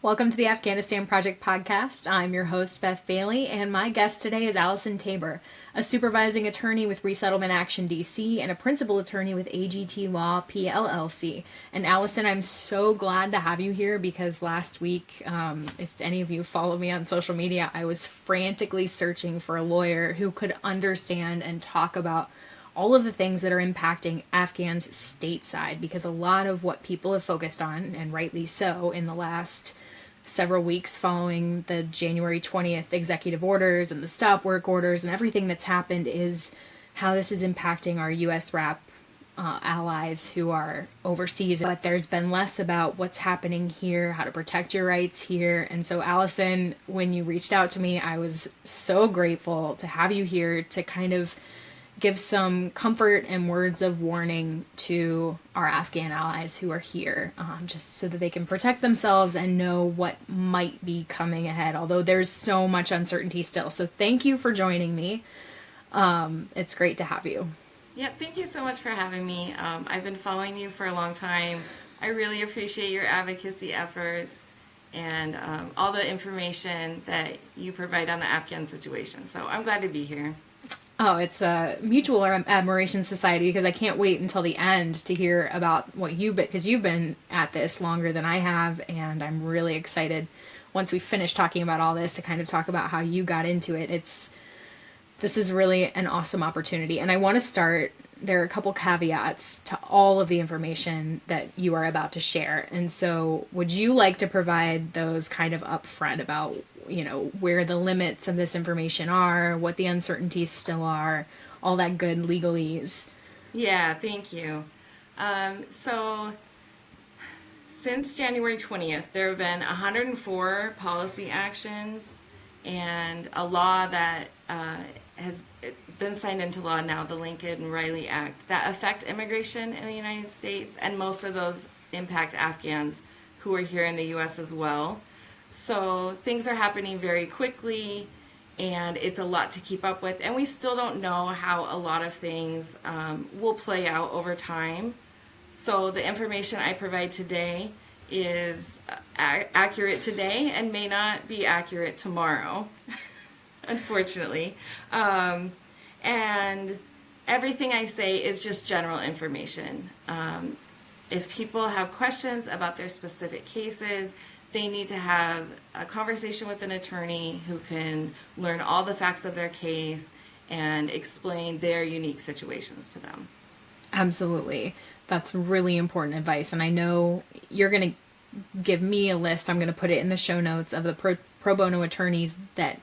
Welcome to the Afghanistan Project Podcast. I'm your host, Beth Bailey, and my guest today is Alison Tabor, a supervising attorney with Resettlement Action DC and a principal attorney with AGT LAW PLLC. And Alison, I'm so glad to have you here because last week, if any of you follow me on social media, I was frantically searching for a lawyer who could understand and talk about all of the things that are impacting Afghans stateside, because a lot of what people have focused on, and rightly so, in the last several weeks following the January 20th executive orders and the stop work orders and everything that's happened, is how this is impacting our USRAP allies who are overseas. But there's been less about what's happening here, how to protect your rights here. And so, Alison, when you reached out to me, I was so grateful to have you here to kind of give some comfort and words of warning to our Afghan allies who are here, just so that they can protect themselves and know what might be coming ahead, although there's so much uncertainty still. So thank you for joining me. It's great to have you. Yeah, thank you so much for having me. I've been following you for a long time. I really appreciate your advocacy efforts and all the information that you provide on the Afghan situation. So I'm glad to be here. Oh, it's a mutual admiration society, because I can't wait until the end to hear about what because you've been at this longer than I have, and I'm really excited once we finish talking about all this to kind of talk about how you got into it. This is really an awesome opportunity, and I want to start. There are a couple caveats to all of the information that you are about to share, and so would you like to provide those kind of upfront about, where the limits of this information are, what the uncertainties still are, all that good legalese? Yeah, thank you. So since January 20th, there have been 104 policy actions and a law that it's been signed into law now, the Lincoln Riley Act, that affect immigration in the United States, and most of those impact Afghans who are here in the U.S. as well. So things are happening very quickly, and it's a lot to keep up with, and we still don't know how a lot of things will play out over time. So the information I provide today is accurate today and may not be accurate tomorrow, unfortunately. And everything I say is just general information. If people have questions about their specific cases, they need to have a conversation with an attorney who can learn all the facts of their case and explain their unique situations to them. Absolutely. That's really important advice. And I know you're going to give me a list. I'm going to put it in the show notes of the pro bono attorneys that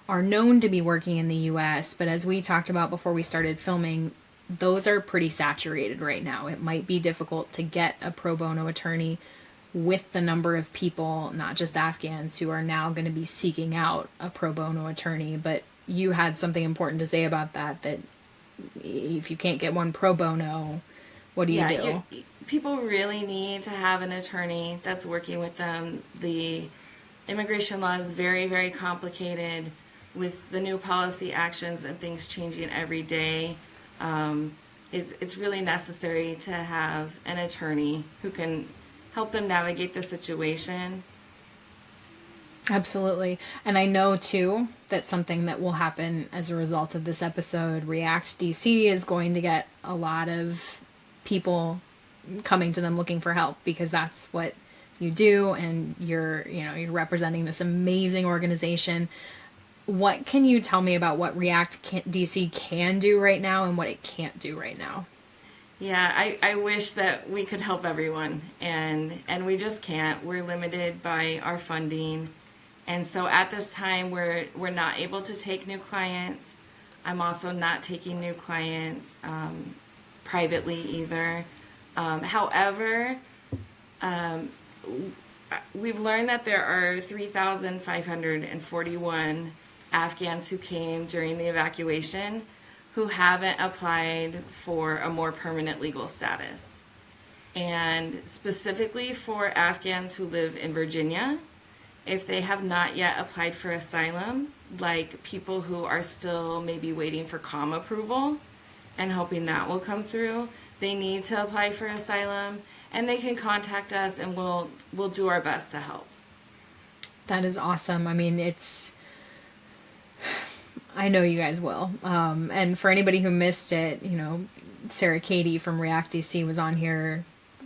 are known to be working in the U.S. But as we talked about before we started filming, those are pretty saturated right now. It might be difficult to get a pro bono attorney with the number of people, not just Afghans, who are now going to be seeking out a pro bono attorney. But you had something important to say about that if you can't get one pro bono, what do you do? People really need to have an attorney that's working with them. The immigration law is very, very complicated with the new policy actions and things changing every day. It's really necessary to have an attorney who can help them navigate the situation. Absolutely. And I know, too, that something that will happen as a result of this episode, React DC is going to get a lot of people coming to them looking for help, because that's what you do, and you're representing this amazing organization. What can you tell me about what React DC can do right now and what it can't do right now? Yeah, I wish that we could help everyone, and we just can't. We're limited by our funding, and so at this time we're not able to take new clients. I'm also not taking new clients privately either. However, we've learned that there are 3,541 Afghans who came during the evacuation who haven't applied for a more permanent legal status. And specifically for Afghans who live in Virginia, if they have not yet applied for asylum, like people who are still maybe waiting for COM approval and hoping that will come through, they need to apply for asylum, and they can contact us and we'll do our best to help. That is awesome. I mean, I know you guys will. And for anybody who missed it, Sarah Katie from React DC was on here,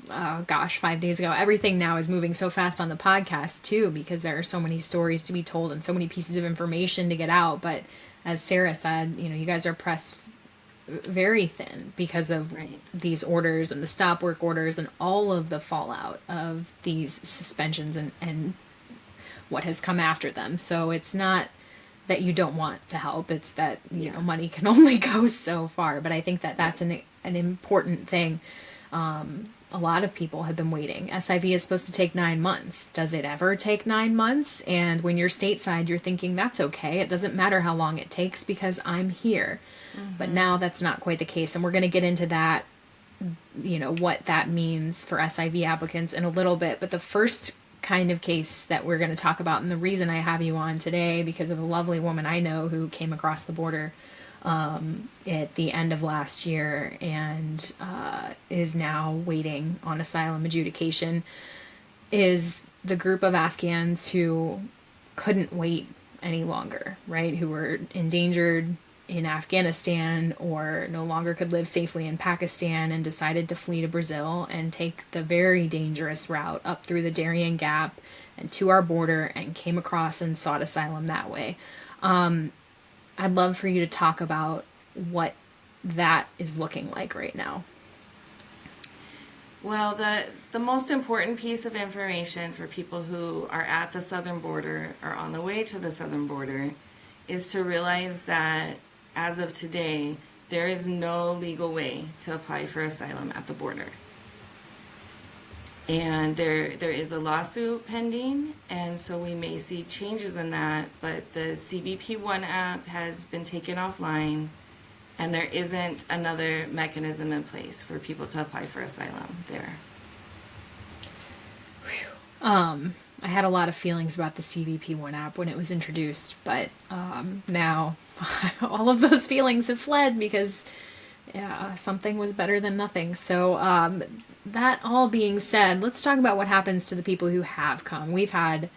5 days ago. Everything now is moving so fast on the podcast too, because there are so many stories to be told and so many pieces of information to get out. But as Sarah said, you guys are pressed very thin because of these orders and the stop work orders and all of the fallout of these suspensions and what has come after them. So it's not that you don't want to help. It's that, money can only go so far. But I think that that's an important thing. A lot of people have been waiting. SIV is supposed to take 9 months. Does it ever take 9 months? And when you're stateside, you're thinking that's okay. It doesn't matter how long it takes because I'm here. Mm-hmm. But now that's not quite the case. And we're going to get into that, what that means for SIV applicants in a little bit. But the first kind of case that we're going to talk about, and the reason I have you on today, because of a lovely woman I know who came across the border at the end of last year and is now waiting on asylum adjudication, is the group of Afghans who couldn't wait any longer, right? Who were endangered in Afghanistan or no longer could live safely in Pakistan and decided to flee to Brazil and take the very dangerous route up through the Darien Gap and to our border and came across and sought asylum that way. I'd love for you to talk about what that is looking like right now. Well, the most important piece of information for people who are at the southern border or on the way to the southern border is to realize that as of today, there is no legal way to apply for asylum at the border. And there is a lawsuit pending, and so we may see changes in that, but the CBP-1 app has been taken offline, and there isn't another mechanism in place for people to apply for asylum there. I had a lot of feelings about the CBP-1 app when it was introduced, but now all of those feelings have fled because something was better than nothing. So that all being said, let's talk about what happens to the people who have come. We've had,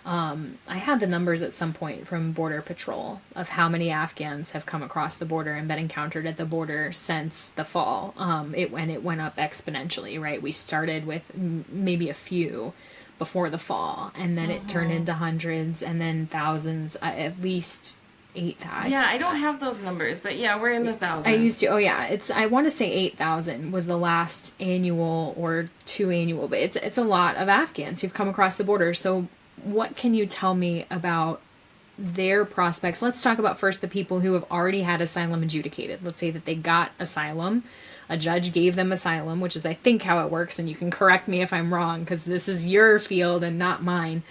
I had the numbers at some point from Border Patrol of how many Afghans have come across the border and been encountered at the border since the fall. It went up exponentially, right? We started with maybe a few before the fall, and then it turned into hundreds and then thousands, at least 8,000. Yeah, I don't have those numbers, but yeah, we're in the thousands. I used to. Oh yeah, I want to say 8,000 was the last annual or 2 annual, but it's a lot of Afghans who've come across the border. So what can you tell me about their prospects? Let's talk about first the people who have already had asylum adjudicated. Let's say that they got asylum. A judge gave them asylum, which is I think how it works, and you can correct me if I'm wrong because this is your field and not mine.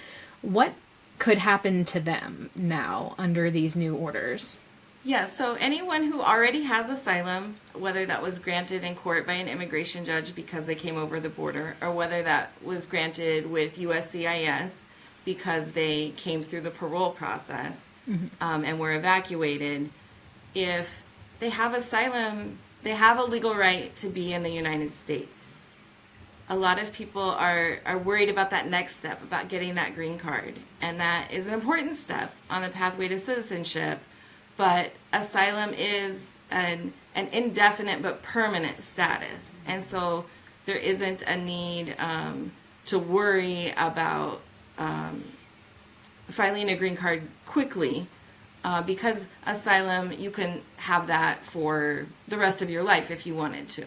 What could happen to them now under these new orders? Yeah, so anyone who already has asylum, whether that was granted in court by an immigration judge because they came over the border, or whether that was granted with USCIS because they came through the parole process and were evacuated, if they have asylum, they have a legal right to be in the United States. A lot of people are worried about that next step, about getting that green card. And that is an important step on the pathway to citizenship. But asylum is an indefinite but permanent status. And so there isn't a need to worry about filing a green card quickly. Because asylum, you can have that for the rest of your life if you wanted to.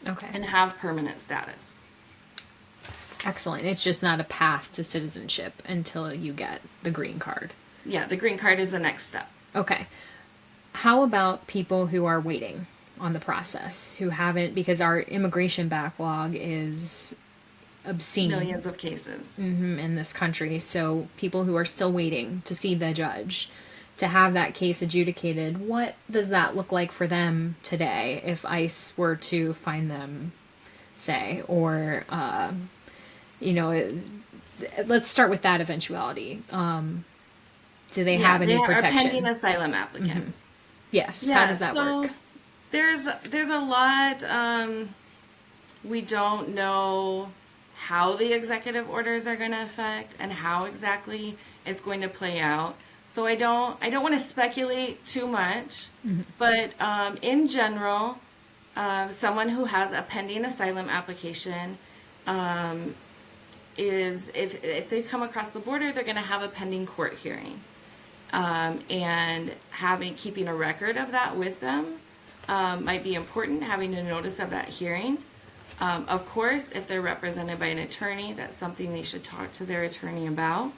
Okay. And have permanent status. Excellent. It's just not a path to citizenship until you get the green card. Yeah, the green card is the next step. Okay. How about people who are waiting on the process, who haven't, because our immigration backlog is obscene. Millions of cases. In this country. So people who are still waiting to see the judge, to have that case adjudicated, what does that look like for them today if ICE were to find them, say, or, let's start with that eventuality. Do they have any protection? Are pending asylum applicants. Yes. Yeah, how does that work? There's a lot, we don't know how the executive orders are going to affect and how exactly it's going to play out. So I don't want to speculate too much, but in general, someone who has a pending asylum application is, if they come across the border, they're going to have a pending court hearing. And keeping a record of that with them might be important, having a notice of that hearing. Of course, if they're represented by an attorney, that's something they should talk to their attorney about.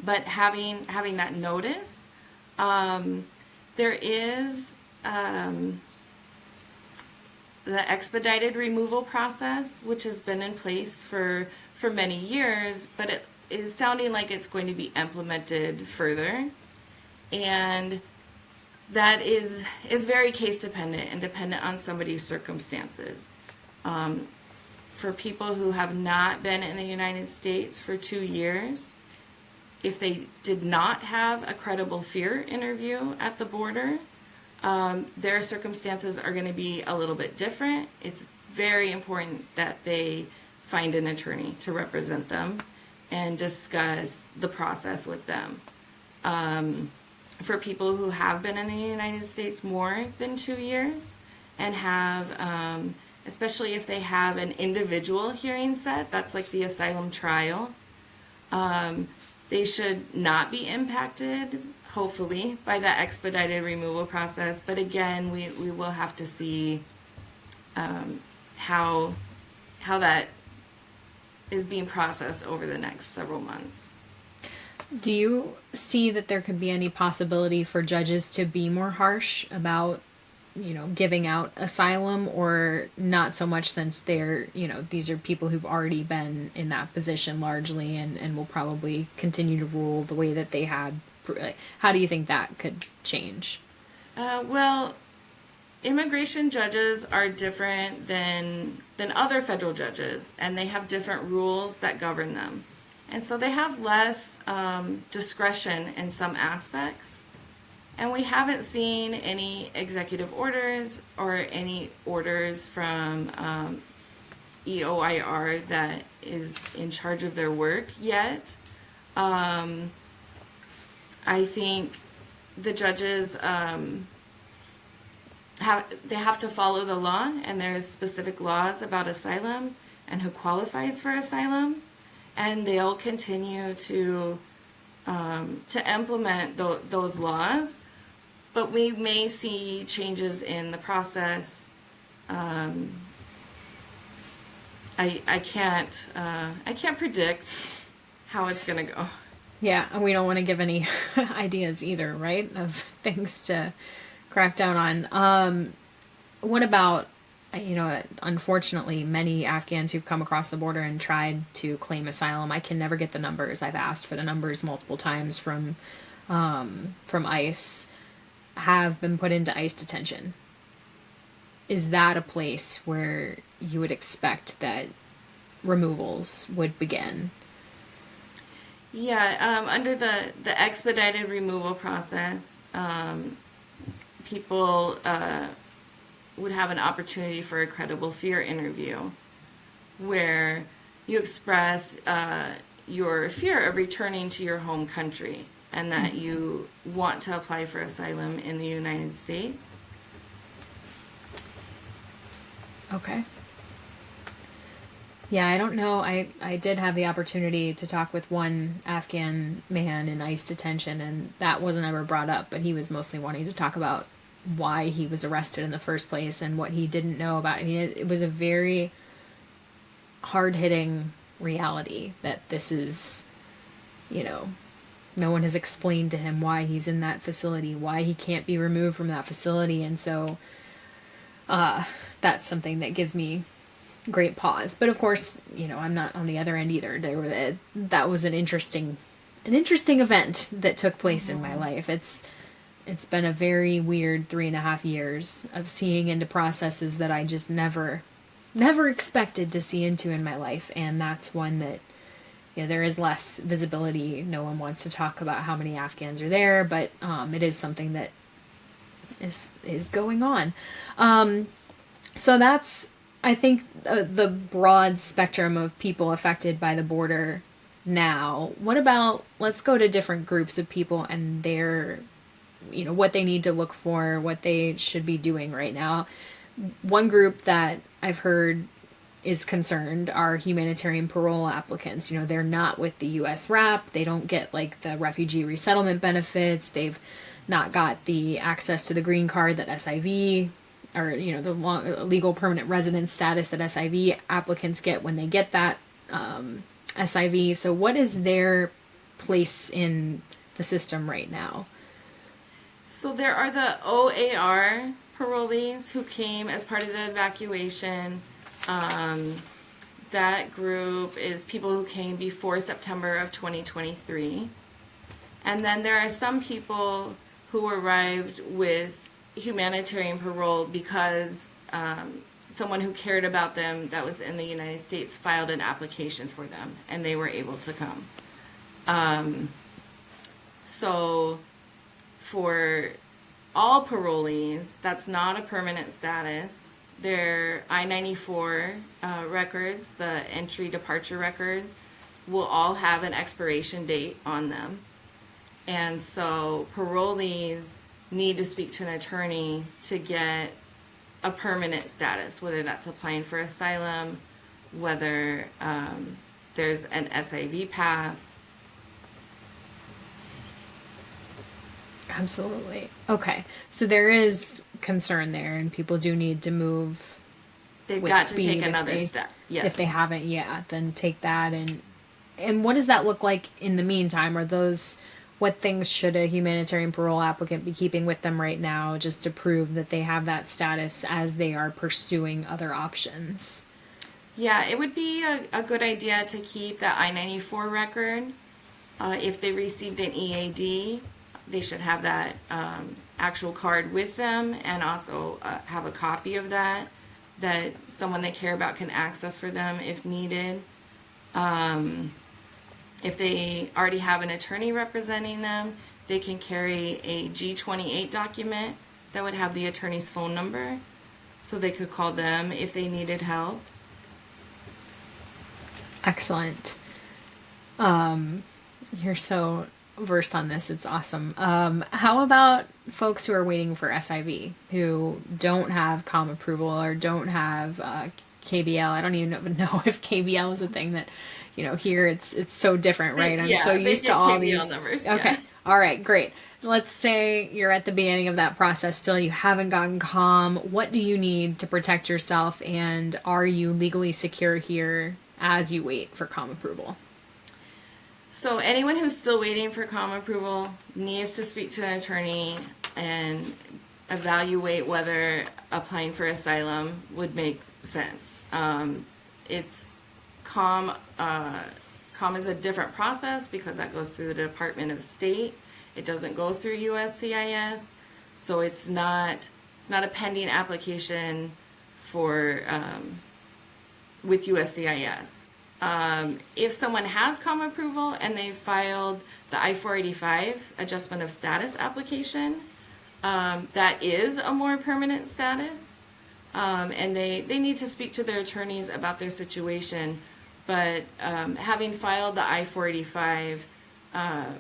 But having that notice, there is the expedited removal process, which has been in place for many years, but it is sounding like it's going to be implemented further. And that is very case dependent and dependent on somebody's circumstances. For people who have not been in the United States for 2 years, if they did not have a credible fear interview at the border, their circumstances are going to be a little bit different. It's very important that they find an attorney to represent them and discuss the process with them. For people who have been in the United States more than 2 years and have, especially if they have an individual hearing set, that's like the asylum trial, they should not be impacted, hopefully, by that expedited removal process. But again, we will have to see how that is being processed over the next several months. Do you see that there could be any possibility for judges to be more harsh about, giving out asylum, or not so much, since they're, these are people who've already been in that position largely and will probably continue to rule the way that they had? How do you think that could change? Well, immigration judges are different than other federal judges, and they have different rules that govern them. And so they have less discretion in some aspects. And we haven't seen any executive orders or any orders from EOIR that is in charge of their work yet. I think the judges have to follow the law, and there's specific laws about asylum and who qualifies for asylum, and they'll continue to implement those laws. But we may see changes in the process. I can't predict how it's going to go. Yeah, and we don't want to give any ideas either, right, of things to crack down on. What about, unfortunately, many Afghans who've come across the border and tried to claim asylum? I can never get the numbers. I've asked for the numbers multiple times from ICE, have been put into ICE detention. Is that a place where you would expect that removals would begin? Yeah, under the expedited removal process, people would have an opportunity for a credible fear interview where you express your fear of returning to your home country and that you want to apply for asylum in the United States. Okay. Yeah, I don't know. I did have the opportunity to talk with one Afghan man in ICE detention, and that wasn't ever brought up, but he was mostly wanting to talk about why he was arrested in the first place and what he didn't know about it. I mean, it was a very hard-hitting reality that this is, no one has explained to him why he's in that facility, why he can't be removed from that facility, and so that's something that gives me great pause. But of course, I'm not on the other end either. That was an interesting event that took place in my life. It's been a very weird 3.5 years of seeing into processes that I just never expected to see into in my life, and that's one that there is less visibility. No one wants to talk about how many Afghans are there, but it is something that is going on. So that's I think the broad spectrum of people affected by the border now. What about, let's go to different groups of people and their, what they need to look for, what they should be doing right now. One group that I've heard is concerned are humanitarian parole applicants. They're not with the USRAP. They don't get like the refugee resettlement benefits. They've not got the access to the green card that SIV or, the legal permanent residence status that SIV applicants get when they get that SIV. So what is their place in the system right now? So there are the OAR parolees who came as part of the evacuation. That group is people who came before September of 2023. And then there are some people who arrived with humanitarian parole because someone who cared about them that was in the United States filed an application for them and they were able to come. So for all parolees, that's not a permanent status. Their I-94 records, the entry departure records, will all have an expiration date on them. And so parolees need to speak to an attorney to get a permanent status, whether that's applying for asylum, whether there's an SIV path. Absolutely. Okay. So there is concern there, and people do need to move. They've got to take another step. Yes. If they haven't, then take that. And what does that look like in the meantime? What things should a humanitarian parole applicant be keeping with them right now just to prove that they have that status as they are pursuing other options? Yeah, it would be a good idea to keep that I-94 record. If they received an EAD, they should have that actual card with them and also have a copy of that someone they care about can access for them if needed. If they already have an attorney representing them, they can carry a G28 document that would have the attorney's phone number so they could call them if they needed help. Excellent. You're so versed on this. It's awesome. How about folks who are waiting for SIV, who don't have COM approval or don't have KBL? I don't even know if KBL is a thing that, here it's so different, right? I'm so used to all KBL these numbers. Okay. Yeah. All right, great. Let's say you're at the beginning of that process still, you haven't gotten COM. What do you need to protect yourself, and are you legally secure here as you wait for COM approval? So anyone who's still waiting for COM approval needs to speak to an attorney and evaluate whether applying for asylum would make sense. It's COM is a different process because that goes through the Department of State. It doesn't go through USCIS, so it's not a pending application for with USCIS. If someone has COM approval and they filed the I-485 adjustment of status application, that is a more permanent status, and they need to speak to their attorneys about their situation. But having filed the I-485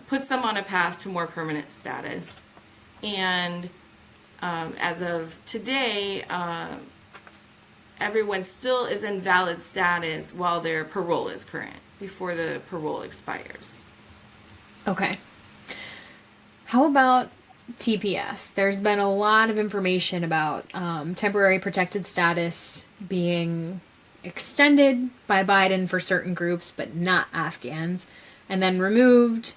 puts them on a path to more permanent status. And as of today, everyone still is in valid status while their parole is current, before the parole expires. Okay. How about TPS? There's been a lot of information about temporary protected status being extended by Biden for certain groups, but not Afghans, and then removed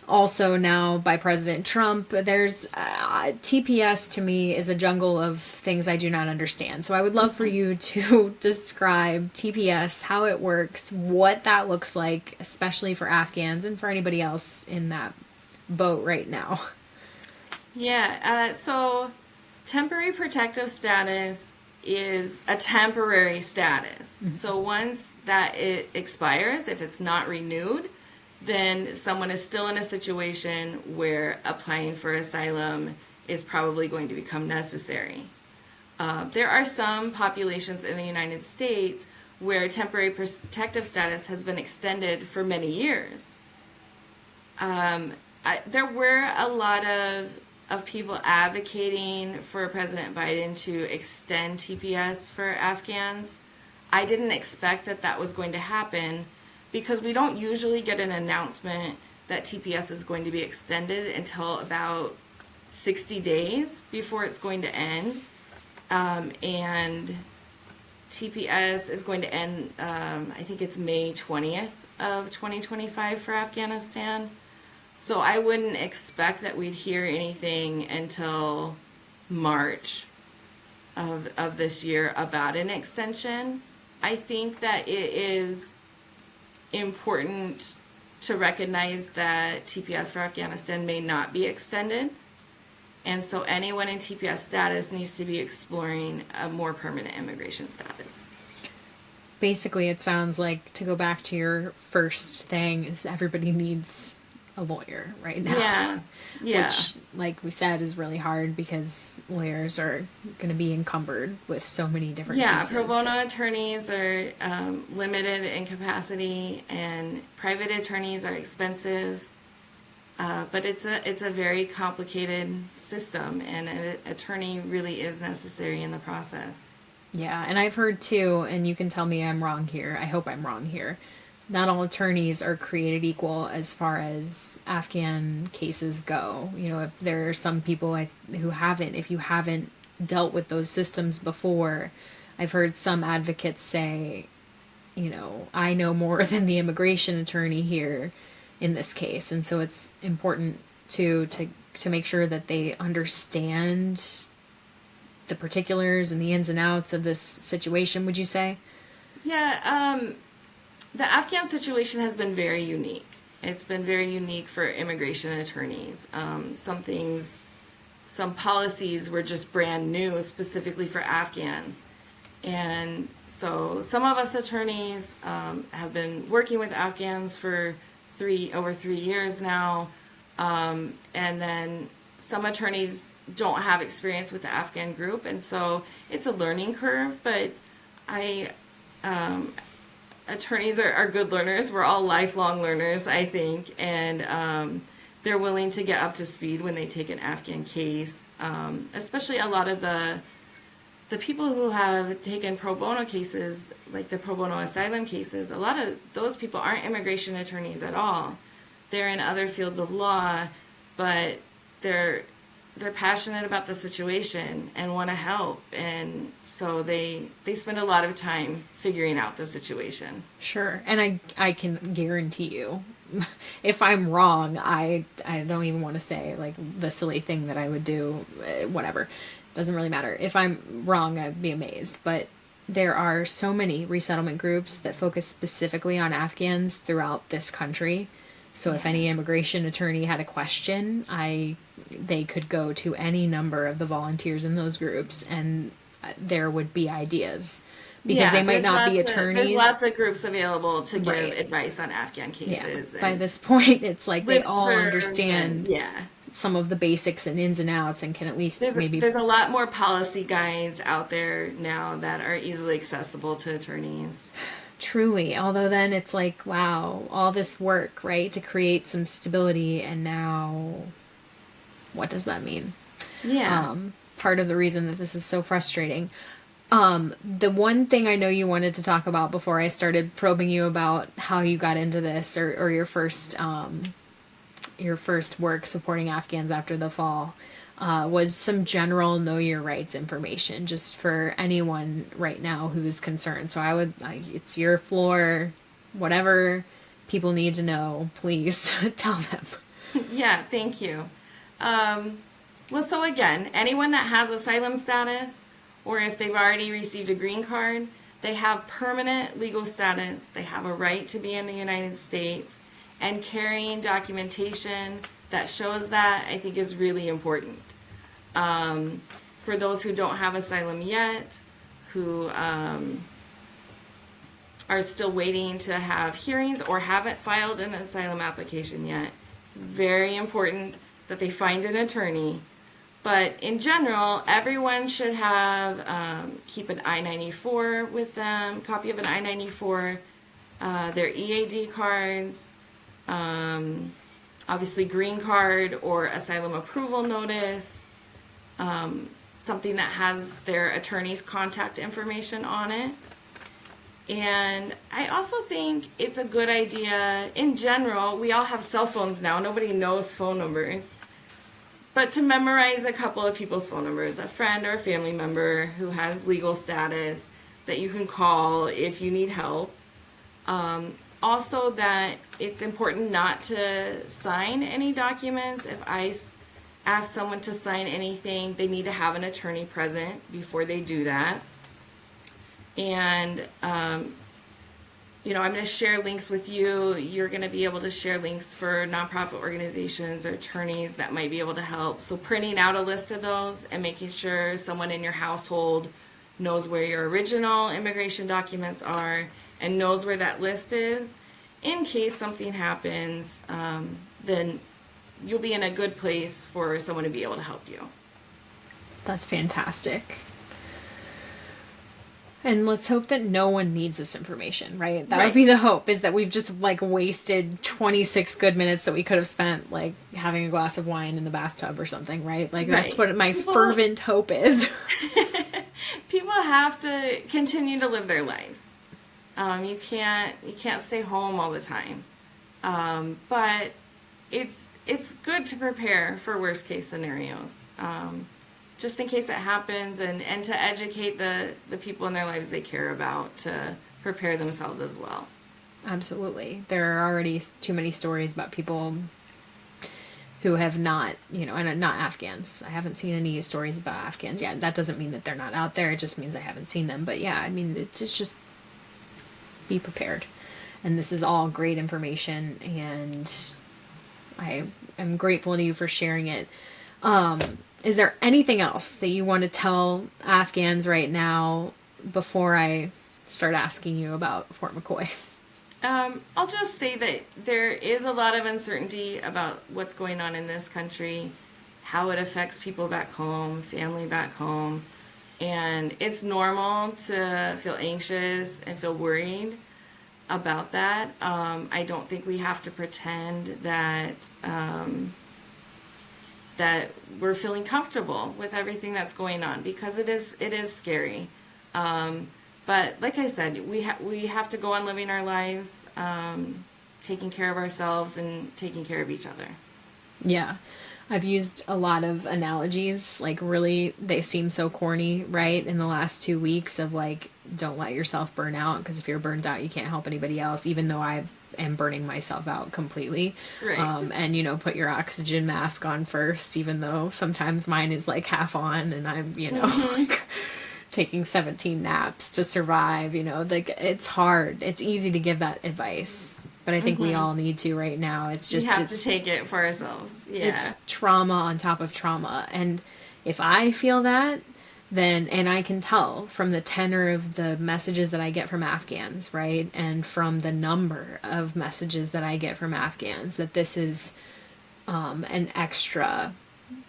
also now by President Trump. There's TPS to me is a jungle of things I do not understand. So I would love for you to describe TPS, how it works, what that looks like, especially for Afghans and for anybody else in that boat right now. Yeah, so temporary protective status is a temporary status. Mm-hmm. So once that it expires, if it's not renewed, then someone is still in a situation where applying for asylum is probably going to become necessary. There are some populations in the United States where temporary protective status has been extended for many years. There were a lot of people advocating for President Biden to extend TPS for Afghans. I didn't expect that was going to happen because we don't usually get an announcement that TPS is going to be extended until about 60 days before it's going to end. And TPS is going to end, I think it's May 20th of 2025 for Afghanistan. So I wouldn't expect that we'd hear anything until March of this year about an extension. I think that it is important to recognize that TPS for Afghanistan may not be extended. And so anyone in TPS status needs to be exploring a more permanent immigration status. Basically, it sounds like, to go back to your first thing, is everybody needs a lawyer right now. Yeah. Which, like we said, is really hard because lawyers are going to be encumbered with so many different cases. Pro bono attorneys are limited in capacity, and private attorneys are expensive. But it's a very complicated system, and an attorney really is necessary in the process. Yeah, and I've heard too, and you can tell me I'm wrong here. I hope I'm wrong here. Not all attorneys are created equal as far as Afghan cases go. You know, if there are some people who haven't, if you haven't dealt with those systems before, I've heard some advocates say, you know, I know more than the immigration attorney here in this case. And so it's important to make sure that they understand the particulars and the ins and outs of this situation, would you say? Yeah, the Afghan situation has been very unique. It's been very unique for immigration attorneys. Some policies were just brand new specifically for Afghans. And so some of us attorneys have been working with Afghans for over 3 years now. And then some attorneys don't have experience with the Afghan group. And so it's a learning curve, but attorneys are good learners. We're all lifelong learners, I think, and they're willing to get up to speed when they take an Afghan case. Especially a lot of the people who have taken pro bono cases, like the pro bono asylum cases, a lot of those people aren't immigration attorneys at all. They're in other fields of law, but they're passionate about the situation and want to help, and so they spend a lot of time figuring out the situation. Sure. And I can guarantee you, if I'm wrong, I don't even want to say like the silly thing that I would do, whatever. Doesn't really matter. If I'm wrong, I'd be amazed. But there are so many resettlement groups that focus specifically on Afghans throughout this country. So if any immigration attorney had a question, they could go to any number of the volunteers in those groups, and there would be ideas. Because they might not be attorneys. There's lots of groups available to give advice on Afghan cases. Yeah. By this point, it's like they all understand some of the basics and ins and outs, and can at least There's a lot more policy guides out there now that are easily accessible to attorneys. Truly. Although then it's like, wow, all this work, right, to create some stability, and now what does that mean? Yeah. Part of the reason that this is so frustrating. The one thing I know you wanted to talk about before I started probing you about how you got into this, or your first work supporting Afghans after the fall, was some general know your rights information, just for anyone right now who is concerned. So it's your floor, whatever people need to know, please tell them. Yeah, thank you. Well, so again, anyone that has asylum status, or if they've already received a green card, they have permanent legal status, they have a right to be in the United States, and carrying documentation that shows that, I think, is really important. For those who don't have asylum yet, who are still waiting to have hearings or haven't filed an asylum application yet, it's very important that they find an attorney. But in general, everyone should have, keep an I-94 with them, copy of an I-94, their EAD cards, obviously green card or asylum approval notice, something that has their attorney's contact information on it. And I also think it's a good idea, in general, we all have cell phones now, nobody knows phone numbers, but to memorize a couple of people's phone numbers, a friend or a family member who has legal status that you can call if you need help. Also that it's important not to sign any documents. If I ask someone to sign anything, they need to have an attorney present before they do that. And, I'm going to share links with you. You're going to be able to share links for nonprofit organizations or attorneys that might be able to help. So printing out a list of those and making sure someone in your household knows where your original immigration documents are and knows where that list is. In case something happens, then you'll be in a good place for someone to be able to help you. That's fantastic. And let's hope that no one needs this information, right? That would be the hope, is that we've just wasted 26 good minutes that we could have spent having a glass of wine in the bathtub or something, right? That's what my fervent hope is. People have to continue to live their lives. You can't stay home all the time. But it's good to prepare for worst case scenarios. Just in case it happens, and to educate the people in their lives they care about to prepare themselves as well. Absolutely. There are already too many stories about people who have not, and not Afghans. I haven't seen any stories about Afghans. Yeah, that doesn't mean that they're not out there. It just means I haven't seen them. But yeah, I mean, it's just be prepared. And this is all great information, and I am grateful to you for sharing it. Is there anything else that you want to tell Afghans right now before I start asking you about Fort McCoy? I'll just say that there is a lot of uncertainty about what's going on in this country, how it affects people back home, family back home, and it's normal to feel anxious and feel worried about that. I don't think we have to pretend that that we're feeling comfortable with everything that's going on, because it is scary. But like I said, we have to go on living our lives, taking care of ourselves and taking care of each other. Yeah. I've used a lot of analogies, really, they seem so corny, right? In the last 2 weeks of don't let yourself burn out, because if you're burned out, you can't help anybody else, even though I am burning myself out completely. Right. And, put your oxygen mask on first, even though sometimes mine is half on and I'm, taking 17 naps to survive, it's hard. It's easy to give that advice, but I think we all need to right now. It's just, we have to take it for ourselves. Yeah. It's trauma on top of trauma. And if I feel that, then, and I can tell from the tenor of the messages that I get from Afghans, right? And from the number of messages that I get from Afghans, that this is an extra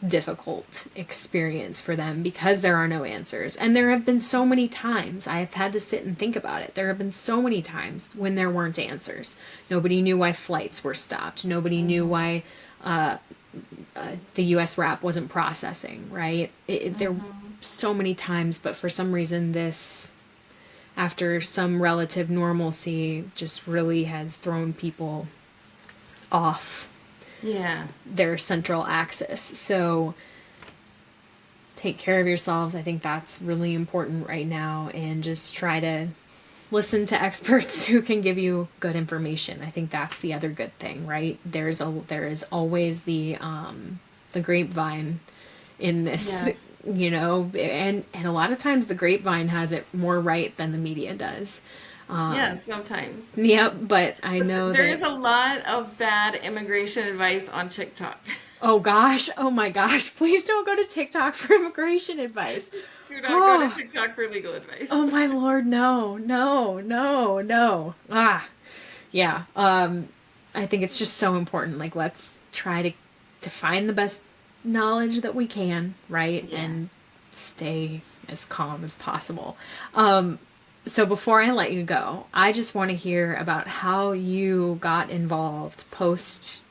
difficult experience for them because there are no answers. And there have been so many times I have had to sit and think about it. There have been so many times when there weren't answers. Nobody knew why flights were stopped. Nobody knew why the USRAP wasn't processing, right? There so many times, but for some reason this, after some relative normalcy, just really has thrown people off their central axis. So take care of yourselves. I think that's really important right now, and just try to listen to experts who can give you good information. I think that's the other good thing, right? There is always the grapevine in this, and a lot of times the grapevine has it more right than the media does. Yes, sometimes. Yep, but I know there is a lot of bad immigration advice on TikTok. Oh my gosh, please don't go to TikTok for immigration advice. Do not go to TikTok for legal advice. Oh my Lord, no. Yeah. I think it's just so important. Let's try to find the best knowledge that we can, right? Yeah. And stay as calm as possible. So before I let you go, I just want to hear about how you got involved post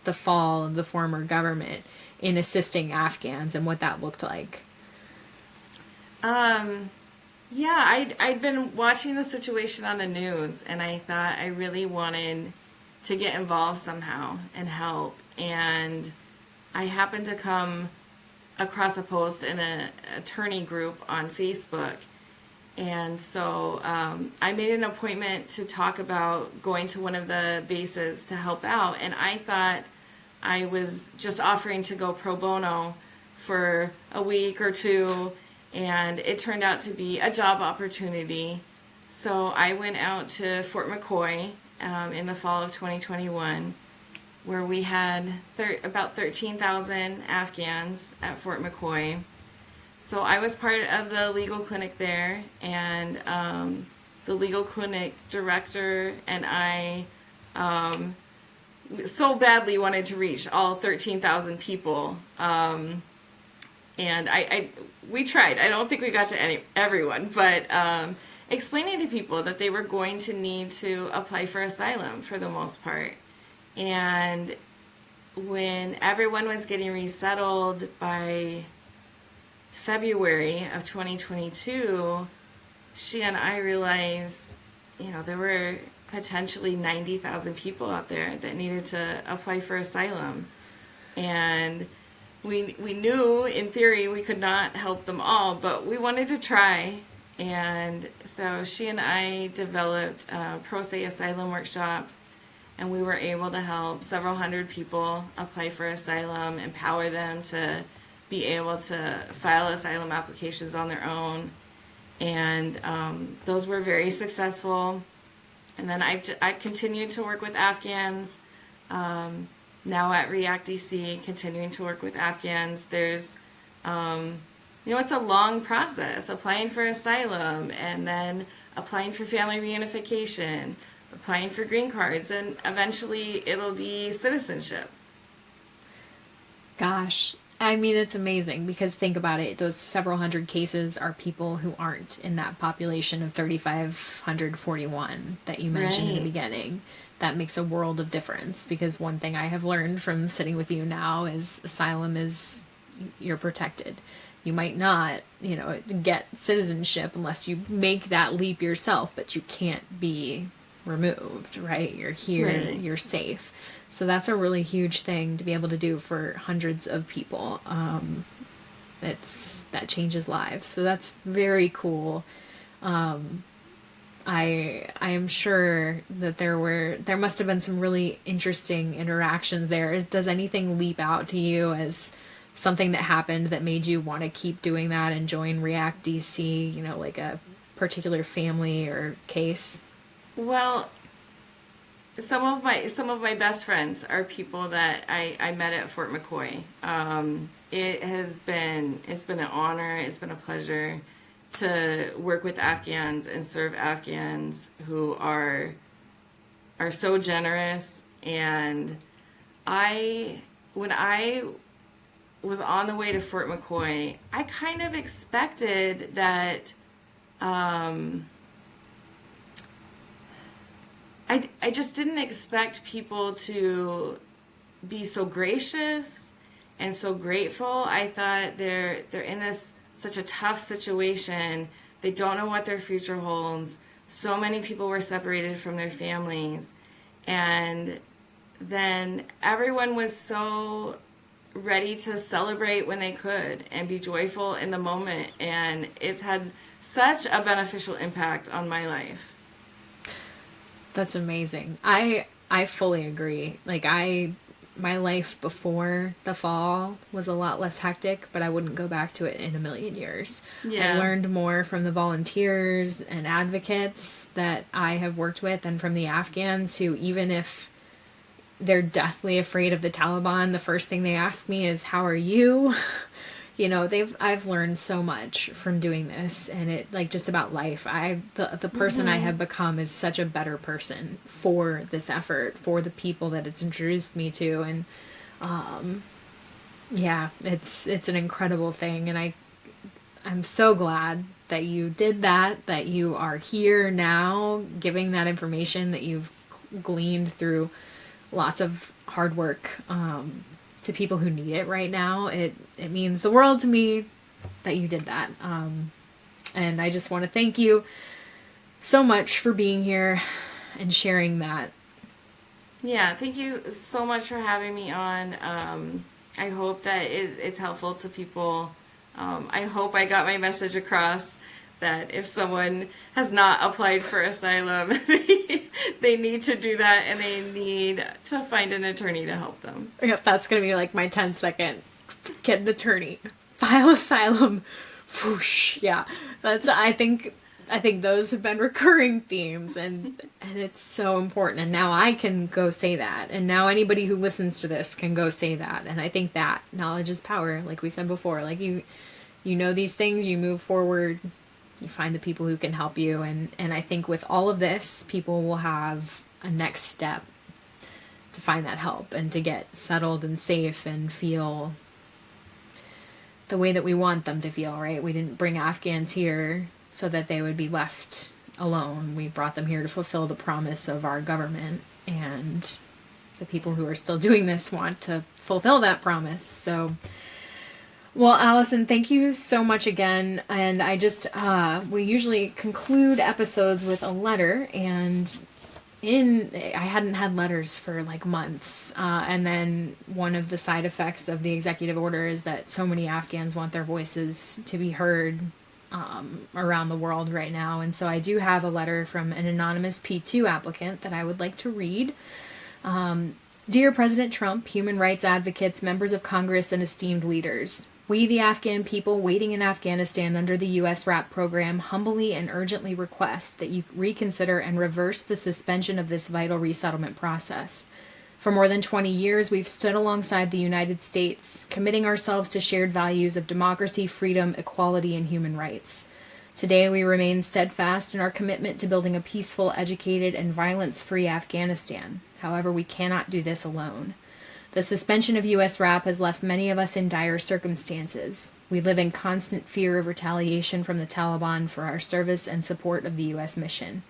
the fall of the former government in assisting Afghans and what that looked like. Yeah, I'd been watching the situation on the news, and I thought I really wanted to get involved somehow and help. And I happened to come across a post in an attorney group on Facebook. And so I made an appointment to talk about going to one of the bases to help out. And I thought I was just offering to go pro bono for a week or two. And it turned out to be a job opportunity. So I went out to Fort McCoy in the fall of 2021, where we had about 13,000 Afghans at Fort McCoy. So I was part of the legal clinic there, and the legal clinic director and I so badly wanted to reach all 13,000 people. And we tried. I don't think we got to everyone, but explaining to people that they were going to need to apply for asylum for the most part. And when everyone was getting resettled by February of 2022, she and I realized, there were potentially 90,000 people out there that needed to apply for asylum. And we knew, in theory, we could not help them all, but we wanted to try. And so she and I developed pro se asylum workshops, and we were able to help several hundred people apply for asylum, empower them to be able to file asylum applications on their own. And those were very successful. And then I've continued to work with Afghans, now at REACT DC, continuing to work with Afghans. There's, it's a long process, applying for asylum and then applying for family reunification, applying for green cards, and eventually it'll be citizenship. Gosh, I mean, it's amazing because think about it. Those several hundred cases are people who aren't in that population of 3,541 that you mentioned in the beginning. That makes a world of difference, because one thing I have learned from sitting with you now is asylum is you're protected. You might not, get citizenship unless you make that leap yourself, but you can't be removed, right? You're here, right. You're safe. So that's a really huge thing to be able to do for hundreds of people. That changes lives. So that's very cool. I am sure that there must have been some really interesting interactions there. Does anything leap out to you as something that happened that made you want to keep doing that and join REACT DC, like a particular family or case? Well, some of my best friends are people that I met at Fort McCoy. It's been an honor. It's been a pleasure to work with Afghans and serve Afghans who are so generous. And when I was on the way to Fort McCoy, I kind of expected that I just didn't expect people to be so gracious and so grateful. I thought they're in such a tough situation. They don't know what their future holds. So many people were separated from their families. And then everyone was so ready to celebrate when they could and be joyful in the moment. And it's had such a beneficial impact on my life. That's amazing. I fully agree. My life before the fall was a lot less hectic, but I wouldn't go back to it in a million years. Yeah. I learned more from the volunteers and advocates that I have worked with and from the Afghans who, even if they're deathly afraid of the Taliban, the first thing they ask me is, how are you? I've learned so much from doing this, and it just about life. The person I have become is such a better person for this effort, for the people that it's introduced me to, and Yeah, it's an incredible thing, and I'm so glad that you did that, that you are here now giving that information that you've gleaned through lots of hard work to people who need it right now. It means the world to me that you did that. And I just want to thank you so much for being here and sharing that. Yeah, thank you so much for having me on. I hope that it's helpful to people. I hope I got my message across that if someone has not applied for asylum, they need to do that, and they need to find an attorney to help them. Yep, that's going to be like my 10-second. Get an attorney. File asylum. Whoosh. Yeah, I think those have been recurring themes, and it's so important. And now I can go say that, and now anybody who listens to this can go say that. And I think that knowledge is power, like we said before. Like you know these things, you move forward, you find the people who can help you, and I think with all of this, people will have a next step to find that help and to get settled and safe and feel the way that we want them to feel, right? We didn't bring Afghans here so that they would be left alone. We brought them here to fulfill the promise of our government, and the people who are still doing this want to fulfill that promise. So, well, Alison, thank you so much again. And I just, we usually conclude episodes with a letter, and I hadn't had letters for like months. And then one of the side effects of the executive order is that so many Afghans want their voices to be heard around the world right now. And so I do have a letter from an anonymous P2 applicant that I would like to read. Dear President Trump, human rights advocates, members of Congress, and esteemed leaders, we, the Afghan people waiting in Afghanistan under the USRAP program, humbly and urgently request that you reconsider and reverse the suspension of this vital resettlement process. For more than 20 years, we've stood alongside the United States, committing ourselves to shared values of democracy, freedom, equality, and human rights. Today, we remain steadfast in our commitment to building a peaceful, educated, and violence-free Afghanistan. However, we cannot do this alone. The suspension of USRAP has left many of us in dire circumstances. We live in constant fear of retaliation from the Taliban for our service and support of the U.S. mission.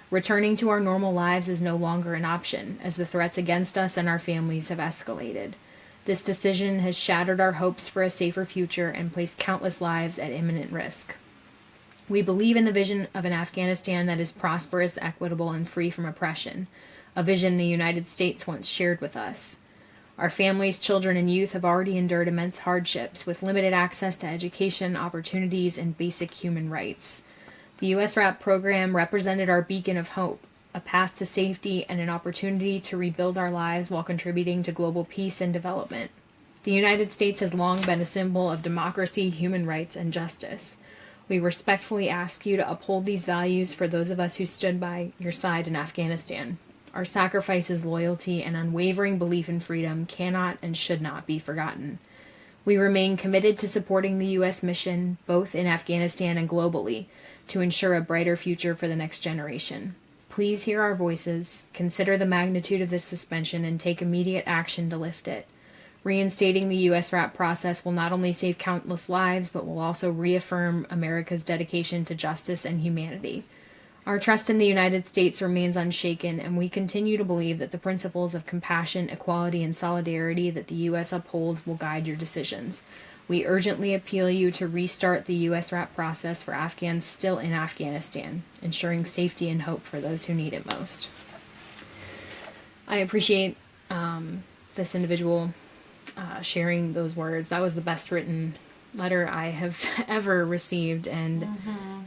Returning to our normal lives is no longer an option, as the threats against us and our families have escalated. This decision has shattered our hopes for a safer future and placed countless lives at imminent risk. We believe in the vision of an Afghanistan that is prosperous, equitable, and free from oppression, a vision the United States once shared with us. Our families, children, and youth have already endured immense hardships with limited access to education, opportunities, and basic human rights. The USRAP program represented our beacon of hope, a path to safety, and an opportunity to rebuild our lives while contributing to global peace and development. The United States has long been a symbol of democracy, human rights, and justice. We respectfully ask you to uphold these values for those of us who stood by your side in Afghanistan. Our sacrifices, loyalty, and unwavering belief in freedom cannot and should not be forgotten. We remain committed to supporting the U.S. mission, both in Afghanistan and globally, to ensure a brighter future for the next generation. Please hear our voices, consider the magnitude of this suspension, and take immediate action to lift it. Reinstating the USRAP process will not only save countless lives, but will also reaffirm America's dedication to justice and humanity. Our trust in the United States remains unshaken, and we continue to believe that the principles of compassion, equality, and solidarity that the U.S. upholds will guide your decisions. We urgently appeal you to restart the USRAP process for Afghans still in Afghanistan, ensuring safety and hope for those who need it most. I appreciate this individual sharing those words. That was the best written letter I have ever received, and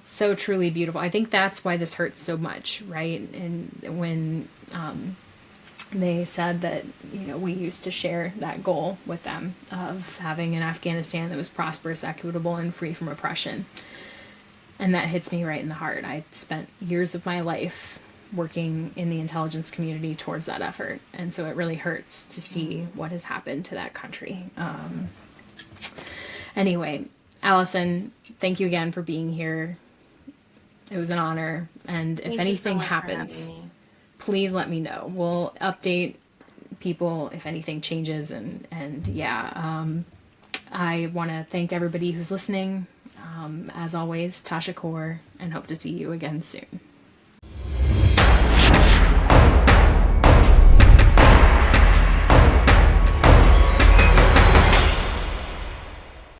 so truly beautiful. I think that's why this hurts so much, right? And when they said that, we used to share that goal with them of having an Afghanistan that was prosperous, equitable, and free from oppression. And that hits me right in the heart. I spent years of my life working in the intelligence community towards that effort. And so it really hurts to see what has happened to that country. Anyway, Alison, thank you again for being here. It was an honor. And if anything happens, please let me know. We'll update people if anything changes, and I want to thank everybody who's listening. As always, Tasha Kaur, and hope to see you again soon.